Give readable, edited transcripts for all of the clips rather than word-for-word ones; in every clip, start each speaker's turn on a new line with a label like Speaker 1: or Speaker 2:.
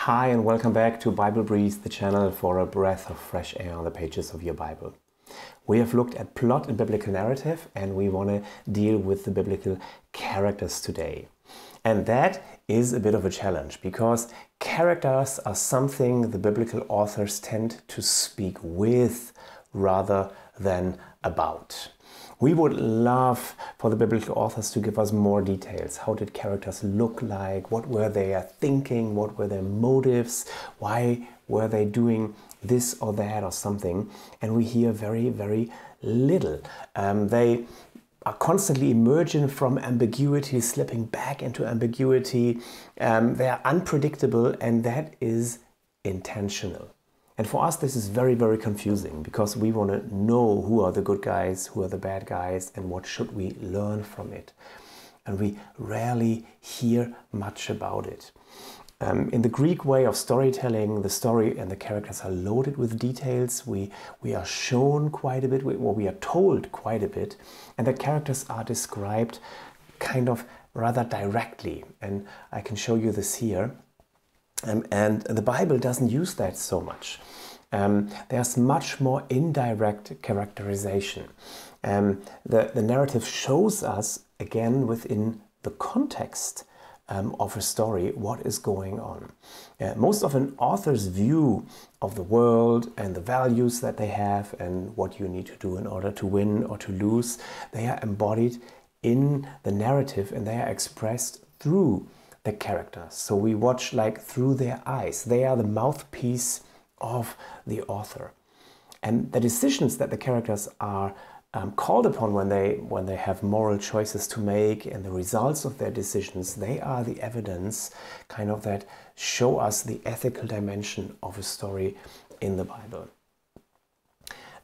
Speaker 1: Hi and welcome back to Bible Breeze, the channel for a breath of fresh air on the pages of your Bible. We have looked at plot and biblical narrative, and we want to deal with the biblical characters today. And that is a bit of a challenge because characters are something the biblical authors tend to speak with rather than about. We would love for the biblical authors to give us more details. How did characters look like? What were they thinking? What were their motives? Why were they doing this or that or something? And we hear very, very little. They are constantly emerging from ambiguity, slipping back into ambiguity. They are unpredictable, and that is intentional. And for us, this is very, very confusing because we want to know who are the good guys, who are the bad guys, and what should we learn from it. And we rarely hear much about it. In the Greek way of storytelling, the story and the characters are loaded with details. We are shown quite a bit, or we are told quite a bit, and the characters are described kind of rather directly. And I can show you this here. And the Bible doesn't use that so much. There's much more indirect characterization. The narrative shows us, again, within the context of a story, what is going on. Most of an author's view of the world and the values that they have and what you need to do in order to win or to lose, they are embodied in the narrative, and they are expressed through the characters. So we watch like through their eyes. They are the mouthpiece of the author. And the decisions that the characters are called upon when they have moral choices to make, and the results of their decisions, they are the evidence kind of that show us the ethical dimension of a story in the Bible.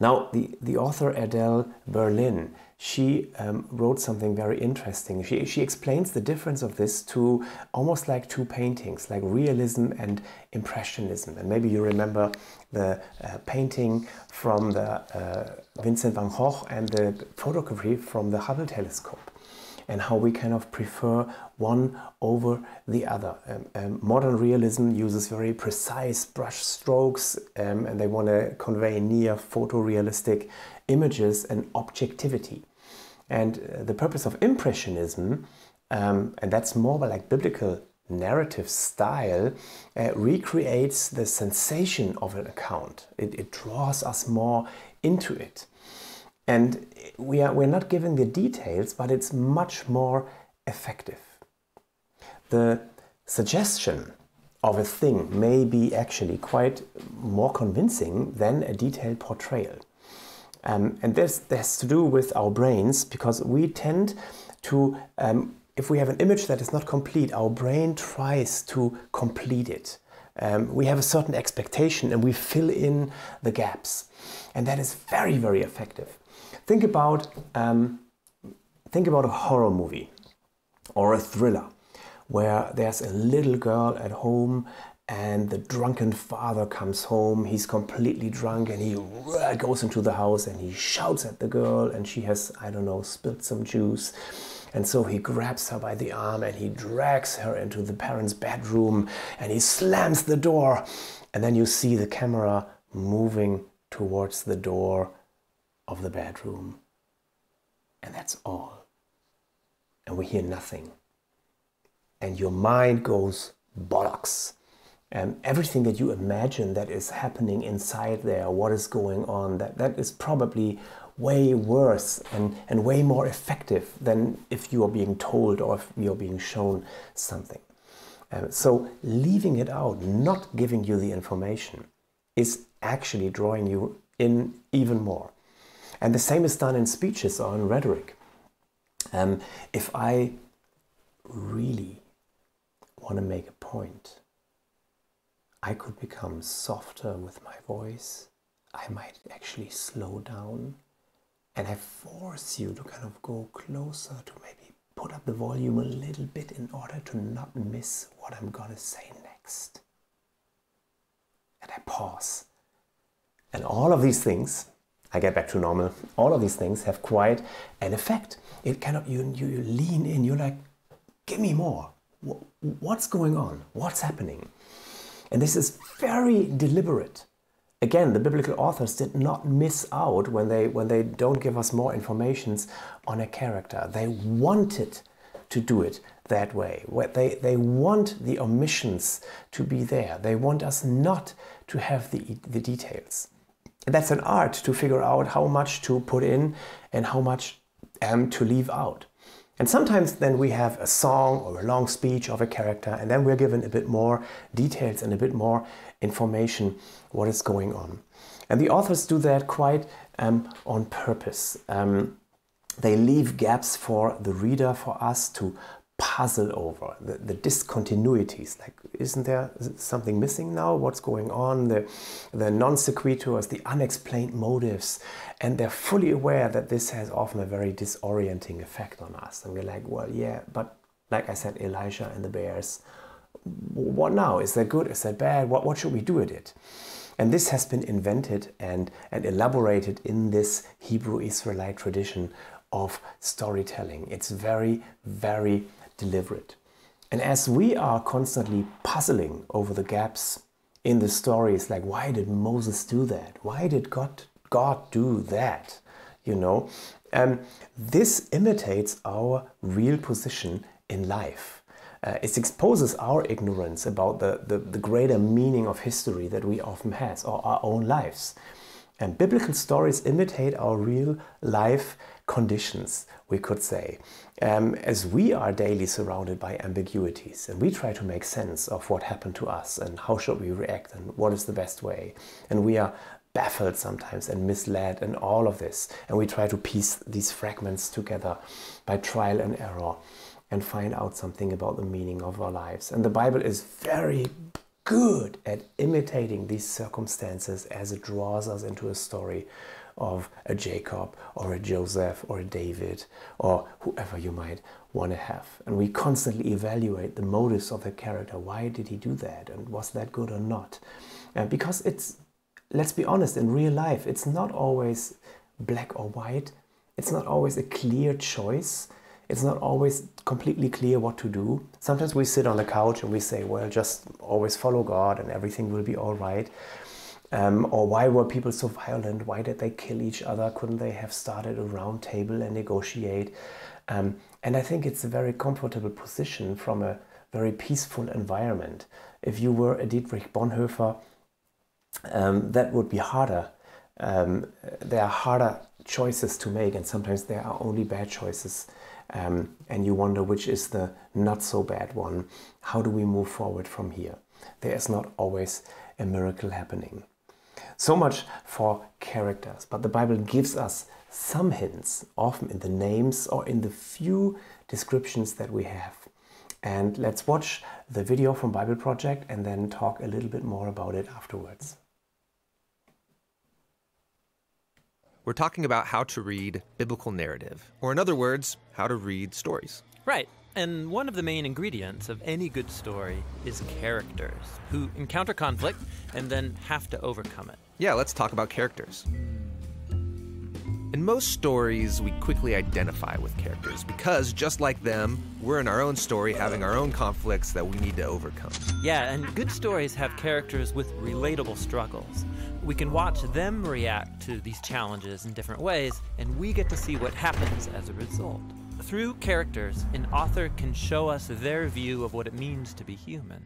Speaker 1: Now, the author Adele Berlin, she wrote something very interesting. She explains the difference of this to almost like two paintings, like realism and impressionism. And maybe you remember the painting from the Vincent van Gogh and the photography from the Hubble telescope, and how we kind of prefer one over the other. Modern realism uses very precise brush strokes, and they want to convey near photorealistic images and objectivity. And the purpose of impressionism, and that's more like biblical narrative style, recreates the sensation of an account. It draws us more into it. And we're not given the details, but it's much more effective. The suggestion of a thing may be actually quite more convincing than a detailed portrayal. And this has to do with our brains, because we tend to, if we have an image that is not complete, our brain tries to complete it. We have a certain expectation and we fill in the gaps. And that is very, very effective. Think about a horror movie or a thriller where there's a little girl at home and the drunken father comes home. He's completely drunk and he goes into the house and he shouts at the girl, and she has, I don't know, spilled some juice. And so he grabs her by the arm and he drags her into the parents' bedroom and he slams the door. And then you see the camera moving towards the door of the bedroom. And that's all. And we hear nothing. And your mind goes bollocks. And everything that you imagine that is happening inside there, what is going on, that is probably way worse and way more effective than if you are being told or if you are being shown something. So leaving it out, not giving you the information, is actually drawing you in even more. And the same is done in speeches or in rhetoric. If I really want to make a point, I could become softer with my voice. I might actually slow down, and I force you to kind of go closer, to maybe put up the volume a little bit in order to not miss what I'm gonna say next. And I pause. And all of these things, I get back to normal, all of these things have quite an effect. It kind of, you lean in, you're like, give me more. What's going on? What's happening? And this is very deliberate. Again, the biblical authors did not miss out when they don't give us more information on a character. They wanted to do it that way. They want the omissions to be there. They want us not to have the details. And that's an art to figure out how much to put in and how much to leave out. And sometimes then we have a song or a long speech of a character, and then we're given a bit more details and a bit more information what is going on. And the authors do that quite on purpose. They leave gaps for the reader, for us to puzzle over, the discontinuities, like isn't there something missing now, what's going on, the non sequiturs, the unexplained motives, and they're fully aware that this has often a very disorienting effect on us, and we're like, well, yeah, but like I said, Elijah and the bears, what now? Is that good? Is that bad? What should we do with it? And this has been invented and elaborated in this Hebrew Israelite tradition of storytelling. It's very, very deliberate. And as we are constantly puzzling over the gaps in the stories, like why did Moses do that? Why did God do that? You know, this imitates our real position in life. It exposes our ignorance about the greater meaning of history that we often have, or our own lives. And biblical stories imitate our real life conditions, we could say, as we are daily surrounded by ambiguities, and we try to make sense of what happened to us and how should we react and what is the best way. And we are baffled sometimes and misled and all of this. And we try to piece these fragments together by trial and error and find out something about the meaning of our lives. And the Bible is very good at imitating these circumstances as it draws us into a story of a Jacob or a Joseph or a David or whoever you might want to have. And we constantly evaluate the motives of the character. Why did he do that? And was that good or not? Because it's, let's be honest, in real life, it's not always black or white. It's not always a clear choice. It's not always completely clear what to do. Sometimes we sit on the couch and we say, well, just always follow God and everything will be all right. Or why were people so violent? Why did they kill each other? Couldn't they have started a round table and negotiate? And I think it's a very comfortable position from a very peaceful environment. If you were a Dietrich Bonhoeffer, that would be harder. There are harder choices to make, and sometimes there are only bad choices. And you wonder which is the not so bad one. How do we move forward from here? There is not always a miracle happening. So much for characters, but the Bible gives us some hints, often in the names or in the few descriptions that we have. And let's watch the video from Bible Project and then talk a little bit more about it afterwards.
Speaker 2: We're talking about how to read biblical narrative, or in other words, how to read stories.
Speaker 3: Right. And one of the main ingredients of any good story is characters who encounter conflict and then have to overcome it.
Speaker 2: Yeah, let's talk about characters. In most stories, we quickly identify with characters because, just like them, we're in our own story having our own conflicts that we need to overcome.
Speaker 3: Yeah, and good stories have characters with relatable struggles. We can watch them react to these challenges in different ways, and we get to see what happens as a result. Through characters, an author can show us their view of what it means to be human.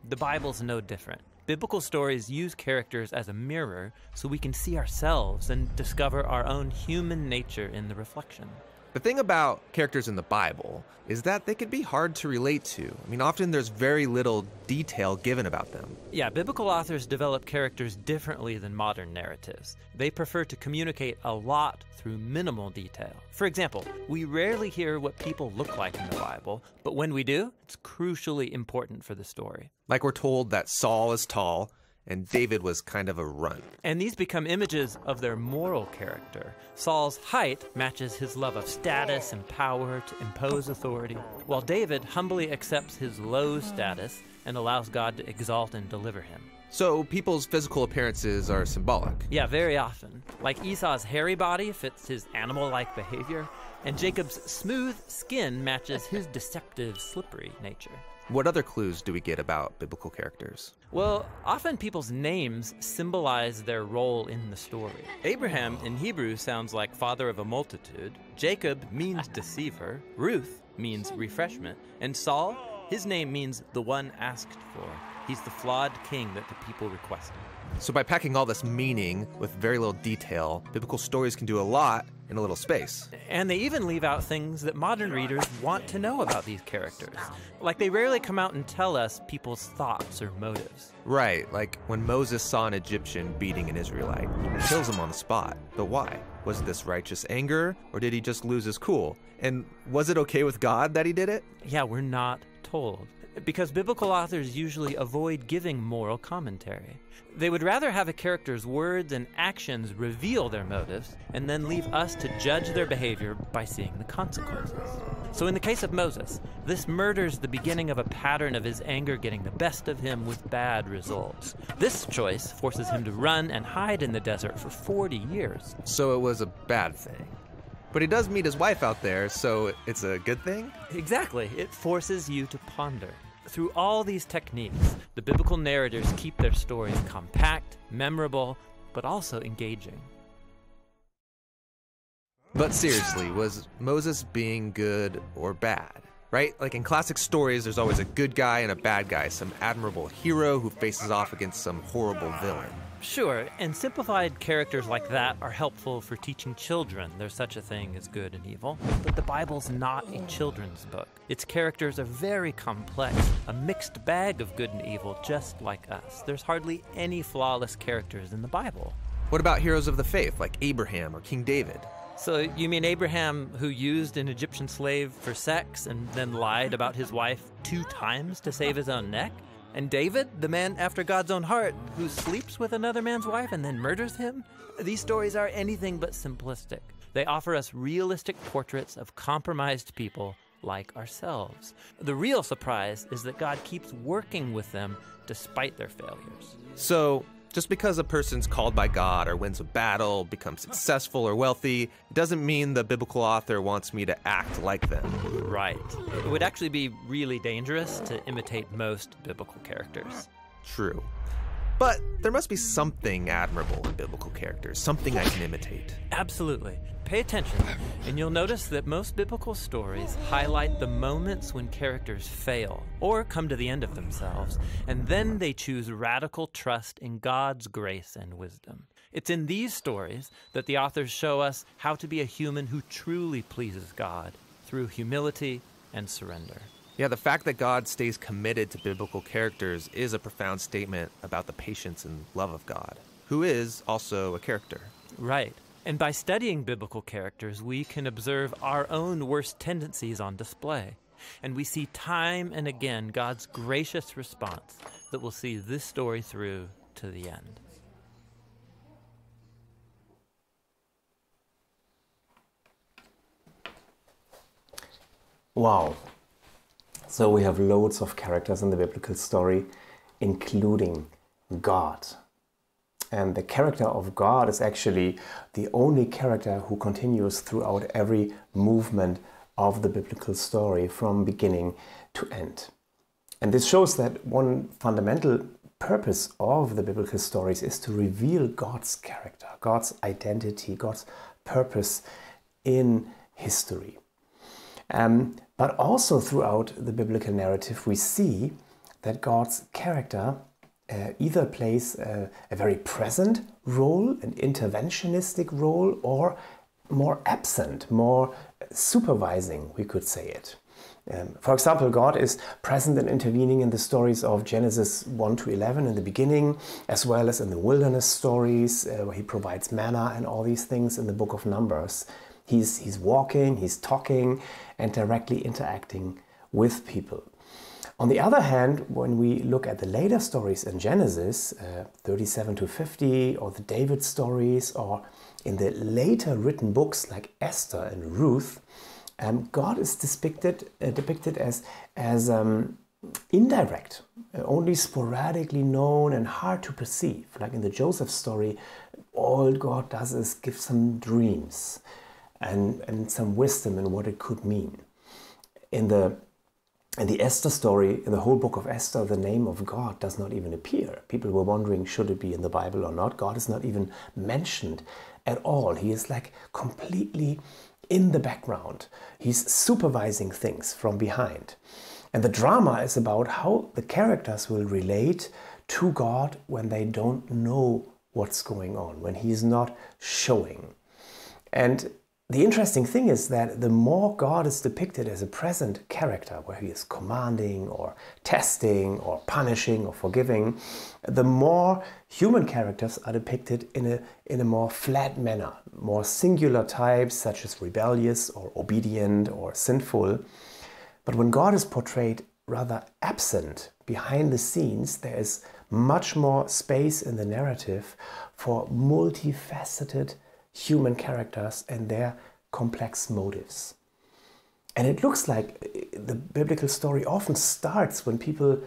Speaker 3: The Bible's no different. Biblical stories use characters as a mirror so we can see ourselves and discover our own human nature in the reflection.
Speaker 2: The thing about characters in the Bible is that they can be hard to relate to. I mean, often there's very little detail given about them.
Speaker 3: Yeah, biblical authors develop characters differently than modern narratives. They prefer to communicate a lot through minimal detail. For example, we rarely hear what people look like in the Bible, but when we do, it's crucially important for the story.
Speaker 2: Like we're told that Saul is tall and David was kind of a runt.
Speaker 3: And these become images of their moral character. Saul's height matches his love of status and power to impose authority, while David humbly accepts his low status and allows God to exalt and deliver him.
Speaker 2: So people's physical appearances are symbolic.
Speaker 3: Yeah, very often. Like Esau's hairy body fits his animal-like behavior, and Jacob's smooth skin matches his deceptive, slippery nature.
Speaker 2: What other clues do we get about biblical characters?
Speaker 3: Well, often people's names symbolize their role in the story. Abraham in Hebrew sounds like father of a multitude. Jacob means deceiver. Ruth means refreshment. And Saul, his name means the one asked for. He's the flawed king that the people requested.
Speaker 2: So by packing all this meaning with very little detail, biblical stories can do a lot in a little space.
Speaker 3: And they even leave out things that modern readers want to know about these characters. Like they rarely come out and tell us people's thoughts or motives.
Speaker 2: Right, like when Moses saw an Egyptian beating an Israelite, he kills him on the spot. But why? Was this righteous anger, or did he just lose his cool? And was it okay with God that he did it?
Speaker 3: Yeah, we're not told. Because biblical authors usually avoid giving moral commentary. They would rather have a character's words and actions reveal their motives and then leave us to judge their behavior by seeing the consequences. So in the case of Moses, this murder's the beginning of a pattern of his anger getting the best of him with bad results. This choice forces him to run and hide in the desert for 40 years.
Speaker 2: So it was a bad thing. But he does meet his wife out there, so it's a good thing?
Speaker 3: Exactly. It forces you to ponder. Through all these techniques, the biblical narrators keep their stories compact, memorable, but also engaging.
Speaker 2: But seriously, was Moses being good or bad? Right? Like in classic stories, there's always a good guy and a bad guy, some admirable hero who faces off against some horrible villain.
Speaker 3: Sure, and simplified characters like that are helpful for teaching children there's such a thing as good and evil. But the Bible's not a children's book. Its characters are very complex, a mixed bag of good and evil, just like us. There's hardly any flawless characters in the Bible.
Speaker 2: What about heroes of the faith, like Abraham or King David?
Speaker 3: So you mean Abraham, who used an Egyptian slave for sex and then lied about his wife 2 times to save his own neck? And David, the man after God's own heart, who sleeps with another man's wife and then murders him? These stories are anything but simplistic. They offer us realistic portraits of compromised people like ourselves. The real surprise is that God keeps working with them despite their failures.
Speaker 2: So, just because a person's called by God or wins a battle, becomes successful or wealthy, it doesn't mean the biblical author wants me to act like them.
Speaker 3: Right. It would actually be really dangerous to imitate most biblical characters.
Speaker 2: True. But there must be something admirable in biblical characters, something I can imitate.
Speaker 3: Absolutely. Pay attention, and you'll notice that most biblical stories highlight the moments when characters fail or come to the end of themselves, and then they choose radical trust in God's grace and wisdom. It's in these stories that the authors show us how to be a human who truly pleases God through humility and surrender.
Speaker 2: Yeah, the fact that God stays committed to biblical characters is a profound statement about the patience and love of God, who is also a character.
Speaker 3: Right. And by studying biblical characters, we can observe our own worst tendencies on display. And we see time and again God's gracious response that will see this story through to the end.
Speaker 1: Wow. So we have loads of characters in the biblical story, including God. And the character of God is actually the only character who continues throughout every movement of the biblical story from beginning to end. And this shows that one fundamental purpose of the biblical stories is to reveal God's character, God's identity, God's purpose in history. But also throughout the biblical narrative, we see that God's character either plays a very present role, an interventionistic role, or more absent, more supervising, we could say it. For example, God is present and intervening in the stories of Genesis 1 to 11 in the beginning, as well as in the wilderness stories, where he provides manna and all these things in the book of Numbers. He's walking, he's talking, and directly interacting with people. On the other hand, when we look at the later stories in Genesis, 37 to 50, or the David stories, or in the later written books like Esther and Ruth, God is depicted as indirect, only sporadically known and hard to perceive. Like in the Joseph story, all God does is give some dreams and some wisdom in what it could mean. In the In the Esther story, in the whole book of Esther, the name of God does not even appear. People were wondering, should it be in the Bible or not? God is not even mentioned at all. He is like completely in the background. He's supervising things from behind. And the drama is about how the characters will relate to God when they don't know what's going on, when He is not showing. And the interesting thing is that the more God is depicted as a present character, where He is commanding or testing or punishing or forgiving, the more human characters are depicted in a more flat manner, more singular types such as rebellious or obedient or sinful. But when God is portrayed rather absent, behind the scenes, there is much more space in the narrative for multifaceted human characters and their complex motives. And it looks like the biblical story often starts when people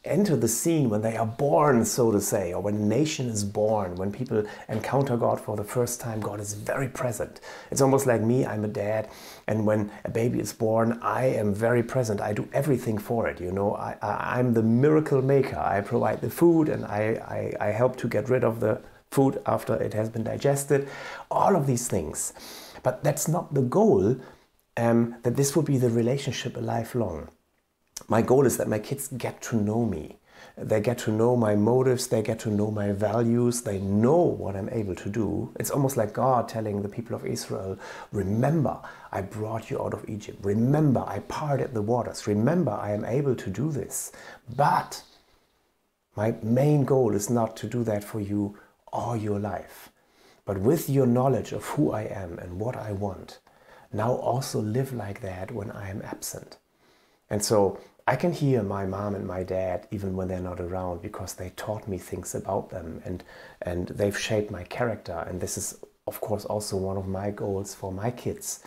Speaker 1: enter the scene, when they are born, so to say, or when a nation is born, when people encounter God for the first time. God is very present. It's almost like me, I'm a dad, and when a baby is born, I am very present. I do everything for it, you know. I'm the miracle maker. I provide the food, and I help to get rid of the food after it has been digested, all of these things. But that's not the goal, that this will be the relationship a lifelong. My goal is that my kids get to know me. They get to know my motives, they get to know my values, they know what I'm able to do. It's almost like God telling the people of Israel, remember, I brought you out of Egypt. Remember, I parted the waters. Remember, I am able to do this. But my main goal is not to do that for you all your life. But with your knowledge of who I am and what I want, now also live like that when I am absent. And so I can hear my mom and my dad even when they're not around, because they taught me things about them, and they've shaped my character. And this is, of course, also one of my goals for my kids,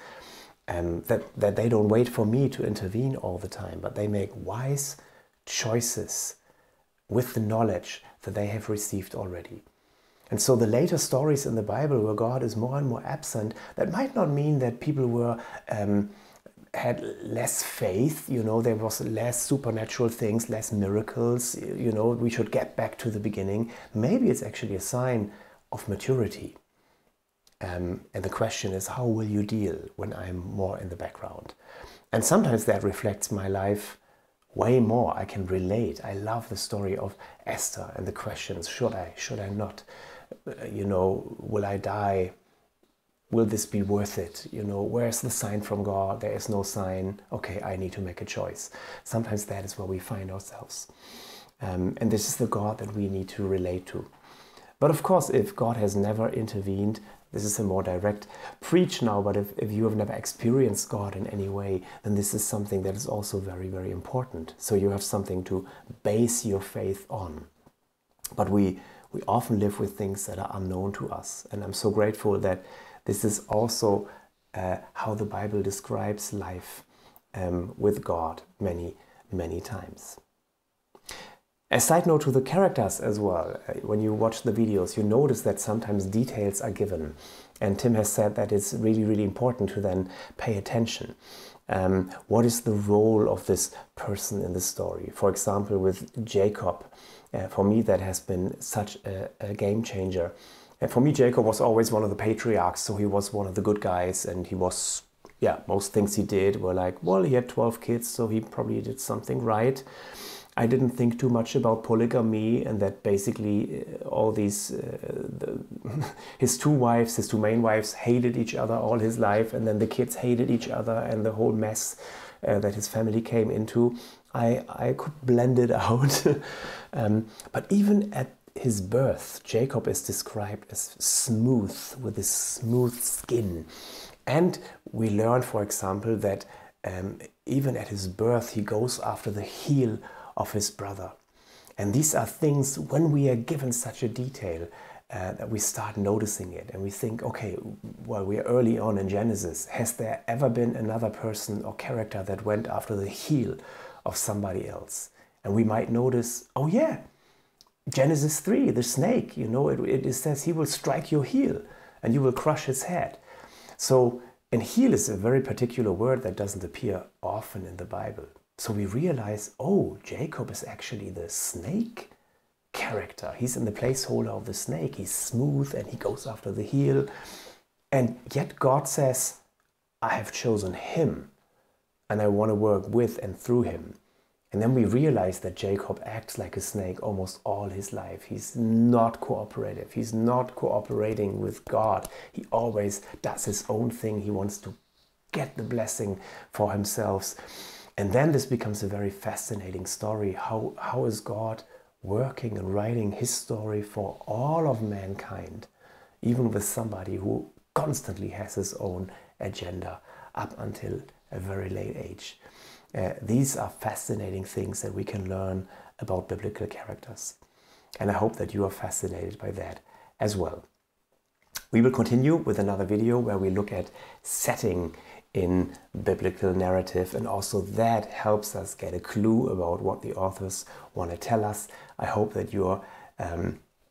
Speaker 1: that they don't wait for me to intervene all the time, but they make wise choices with the knowledge that they have received already. And so the later stories in the Bible where God is more and more absent, that might not mean that people were had less faith, you know, there was less supernatural things, less miracles, you know, we should get back to the beginning. Maybe it's actually a sign of maturity. And the question is, how will you deal when I'm more in the background? And sometimes that reflects my life way more. I can relate. I love the story of Esther and the questions, should I not? You know, will I die? Will this be worth it? You know, where's the sign from God? There is no sign. Okay, I need to make a choice. Sometimes that is where we find ourselves. And this is the God that we need to relate to. But of course, if God has never intervened, this is a more direct preach now, but if you have never experienced God in any way, then this is something that is also very, very important. So you have something to base your faith on. But we often live with things that are unknown to us. And I'm so grateful that this is also how the Bible describes life with God many, many times. A side note to the characters as well. When you watch the videos, you notice that sometimes details are given. And Tim has said that it's really, really important to then pay attention. What is the role of this person in the story? For example, with Jacob, for me that has been such a game changer. And for me, Jacob was always one of the patriarchs, so he was one of the good guys, and he was, most things he did were like, well, he had 12 kids, so he probably did something right. I didn't think too much about polygamy, and that basically all these, his two main wives hated each other all his life, and then the kids hated each other, and the whole mess that his family came into, I could blend it out. But even at his birth, Jacob is described as smooth, with this smooth skin. And we learn, for example, that even at his birth, he goes after the heel of his brother. And these are things, when we are given such a detail, that we start noticing it, and we think, okay, well, we are early on in Genesis. Has there ever been another person or character that went after the heel of somebody else? And we might notice, oh yeah, Genesis 3, the snake, you know, it says he will strike your heel and you will crush his head. So And heal is a very particular word that doesn't appear often in the Bible. So we realize, oh, Jacob is actually the snake character. He's in the placeholder of the snake. He's smooth and he goes after the heel. And yet God says, I have chosen him and I want to work with and through him. And then we realize that Jacob acts like a snake almost all his life. He's not cooperative. He's not cooperating with God. He always does his own thing. He wants to get the blessing for himself. And then this becomes a very fascinating story. How is God working and writing his story for all of mankind, even with somebody who constantly has his own agenda up until a very late age. These are fascinating things that we can learn about biblical characters. And I hope that you are fascinated by that as well. We will continue with another video where we look at setting in biblical narrative, and also that helps us get a clue about what the authors want to tell us. I hope that you're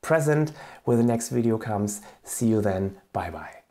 Speaker 1: present when the next video comes. See you then. Bye bye.